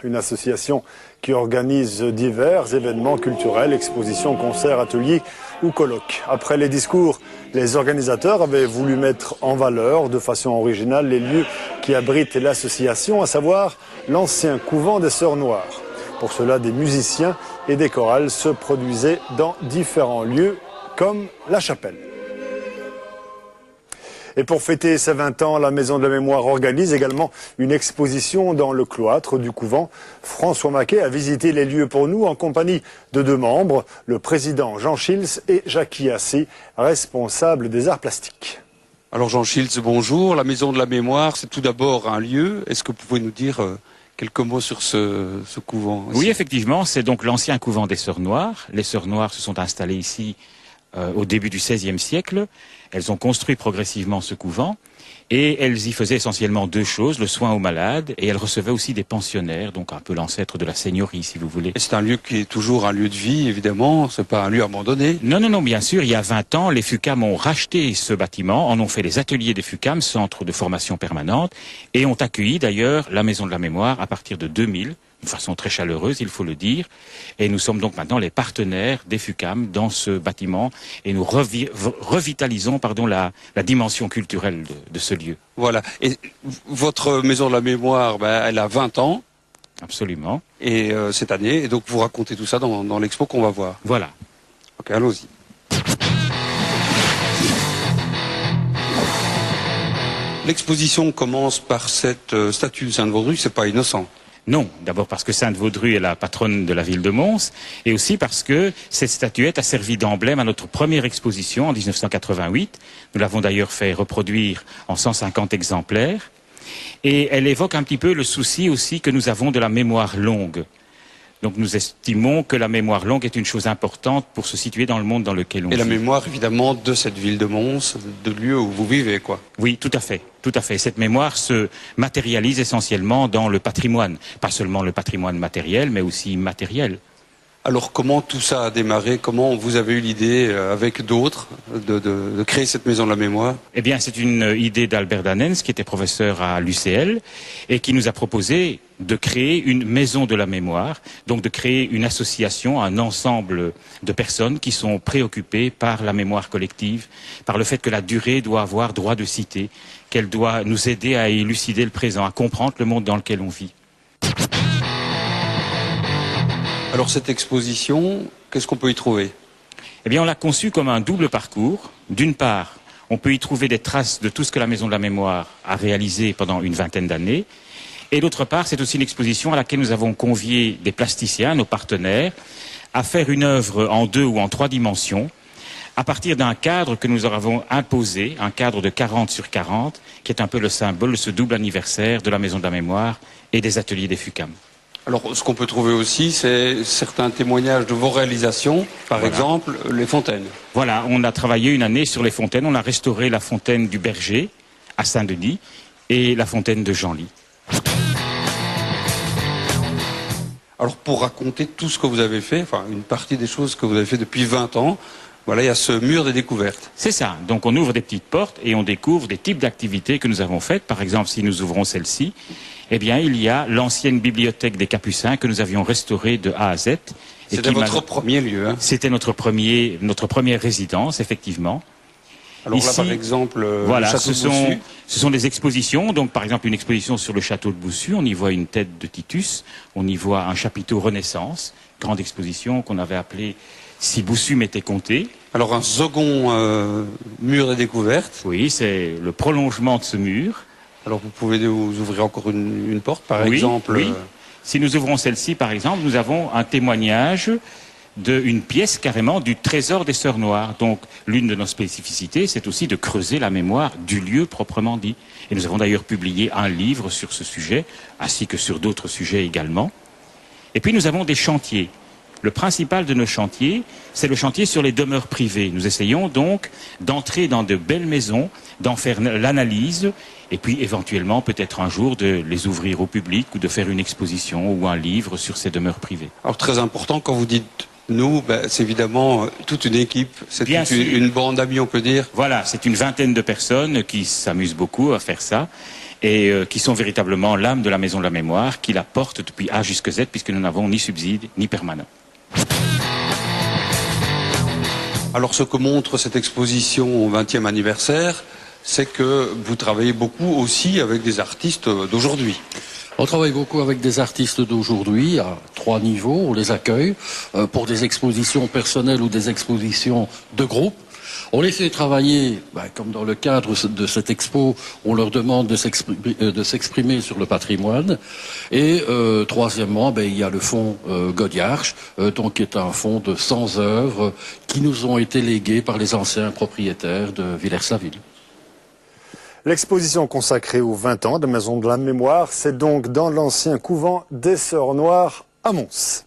Une association qui organise divers événements culturels, expositions, concerts, ateliers ou colloques. Après les discours, les organisateurs avaient voulu mettre en valeur de façon originale les lieux qui abritent l'association, à savoir l'ancien couvent des Sœurs Noires. Pour cela, des musiciens et des chorales se produisaient dans différents lieux comme la chapelle. Et pour fêter ses 20 ans, la Maison de la Mémoire organise également une exposition dans le cloître du couvent. François Maquet a visité les lieux pour nous en compagnie de deux membres, le président Jean Schiltz et Jackie Assé, responsable des arts plastiques. Alors Jean Schiltz, bonjour. La Maison de la Mémoire, c'est tout d'abord un lieu. Est-ce que vous pouvez nous dire quelques mots sur ce couvent ici? Oui, effectivement, c'est donc l'ancien couvent des Sœurs Noires. Les Sœurs Noires se sont installées ici au début du XVIe siècle. Elles ont construit progressivement ce couvent et elles y faisaient essentiellement deux choses, le soin aux malades, et elles recevaient aussi des pensionnaires, donc un peu l'ancêtre de la seigneurie, si vous voulez. Et c'est un lieu qui est toujours un lieu de vie, évidemment, c'est pas un lieu abandonné. Non, bien sûr, il y a 20 ans, les FUCAM ont racheté ce bâtiment, en ont fait les ateliers des FUCAM, centre de formation permanente, et ont accueilli d'ailleurs la Maison de la Mémoire à partir de 2000, de façon très chaleureuse, il faut le dire. Et nous sommes donc maintenant les partenaires des FUCAM dans ce bâtiment et nous revitalisons la dimension culturelle de ce lieu. Voilà. Et votre Maison de la Mémoire, elle a 20 ans. Absolument. Et cette année, et donc vous racontez tout ça dans l'expo qu'on va voir. Voilà. Ok, allons-y. L'exposition commence par cette statue de Sainte-Vaudrue, c'est pas innocent. Non, d'abord parce que Sainte-Vaudrue est la patronne de la ville de Mons, et aussi parce que cette statuette a servi d'emblème à notre première exposition en 1988. Nous l'avons d'ailleurs fait reproduire en 150 exemplaires, et elle évoque un petit peu le souci aussi que nous avons de la mémoire longue. Donc nous estimons que la mémoire longue est une chose importante pour se situer dans le monde dans lequel on vit. Et la mémoire, évidemment, de cette ville de Mons, de lieu où vous vivez, quoi. Oui, tout à fait, tout à fait. Cette mémoire se matérialise essentiellement dans le patrimoine. Pas seulement le patrimoine matériel, mais aussi immatériel. Alors comment tout ça a démarré? Comment vous avez eu l'idée, avec d'autres, de créer cette Maison de la Mémoire? Eh bien, c'est une idée d'Albert Danens, qui était professeur à l'UCL, et qui nous a proposé de créer une Maison de la Mémoire, donc de créer une association, un ensemble de personnes qui sont préoccupées par la mémoire collective, par le fait que la durée doit avoir droit de cité, qu'elle doit nous aider à élucider le présent, à comprendre le monde dans lequel on vit. Alors cette exposition, qu'est-ce qu'on peut y trouver? Eh bien, on l'a conçue comme un double parcours. D'une part, on peut y trouver des traces de tout ce que la Maison de la Mémoire a réalisé pendant une vingtaine d'années. Et d'autre part, c'est aussi une exposition à laquelle nous avons convié des plasticiens, nos partenaires, à faire une œuvre en 2 ou en 3 dimensions, à partir d'un cadre que nous avons imposé, un cadre de 40 sur 40, qui est un peu le symbole de ce double anniversaire de la Maison de la Mémoire et des ateliers des FUCAM. Alors, ce qu'on peut trouver aussi, c'est certains témoignages de vos réalisations, par exemple, les fontaines. Voilà, on a travaillé une année sur les fontaines. On a restauré la fontaine du Berger, à Saint-Denis, et la fontaine de Genlis. Alors, pour raconter tout ce que vous avez fait, enfin, une partie des choses que vous avez fait depuis 20 ans, voilà, il y a ce mur des découvertes. C'est ça. Donc, on ouvre des petites portes et on découvre des types d'activités que nous avons faites. Par exemple, si nous ouvrons celle-ci, eh bien, il y a l'ancienne bibliothèque des Capucins que nous avions restaurée de A à Z. C'était votre premier lieu, hein? C'était notre première résidence, effectivement. Alors ici, là, par exemple, voilà, le château de Boussu. Ce sont des expositions. Donc, par exemple, une exposition sur le château de Boussu. On y voit une tête de Titus. On y voit un chapiteau Renaissance. Grande exposition qu'on avait appelée « Si Boussu m'était compté ». Alors, un second mur des découvertes. Oui, c'est le prolongement de ce mur. Alors, vous pouvez nous ouvrir encore une porte, par oui, exemple. Oui. Si nous ouvrons celle-ci, par exemple, nous avons un témoignage d'une pièce carrément du trésor des Sœurs Noires. Donc, l'une de nos spécificités, c'est aussi de creuser la mémoire du lieu proprement dit. Et nous avons d'ailleurs publié un livre sur ce sujet, ainsi que sur d'autres sujets également. Et puis, nous avons des chantiers. Le principal de nos chantiers, c'est le chantier sur les demeures privées. Nous essayons donc d'entrer dans de belles maisons, d'en faire l'analyse, et puis éventuellement, peut-être un jour, de les ouvrir au public ou de faire une exposition ou un livre sur ces demeures privées. Alors, très important, quand vous dites nous, c'est évidemment toute une équipe, c'est une bande d'amis, on peut dire. Voilà, c'est une vingtaine de personnes qui s'amusent beaucoup à faire ça. et qui sont véritablement l'âme de la Maison de la Mémoire, qui la porte depuis A jusqu'à Z, puisque nous n'avons ni subside ni permanent. Alors ce que montre cette exposition au 20e anniversaire, c'est que vous travaillez beaucoup aussi avec des artistes d'aujourd'hui. On travaille beaucoup avec des artistes d'aujourd'hui à 3 niveaux. On les accueille pour des expositions personnelles ou des expositions de groupe. On les fait travailler, comme dans le cadre de cette expo, on leur demande de s'exprimer sur le patrimoine. Et troisièmement, il y a le fonds Godiarche, donc qui est un fonds de 100 œuvres qui nous ont été léguées par les anciens propriétaires de Villers-la-Ville. L'exposition consacrée aux 20 ans de Maison de la Mémoire, c'est donc dans l'ancien couvent des Sœurs Noires à Mons.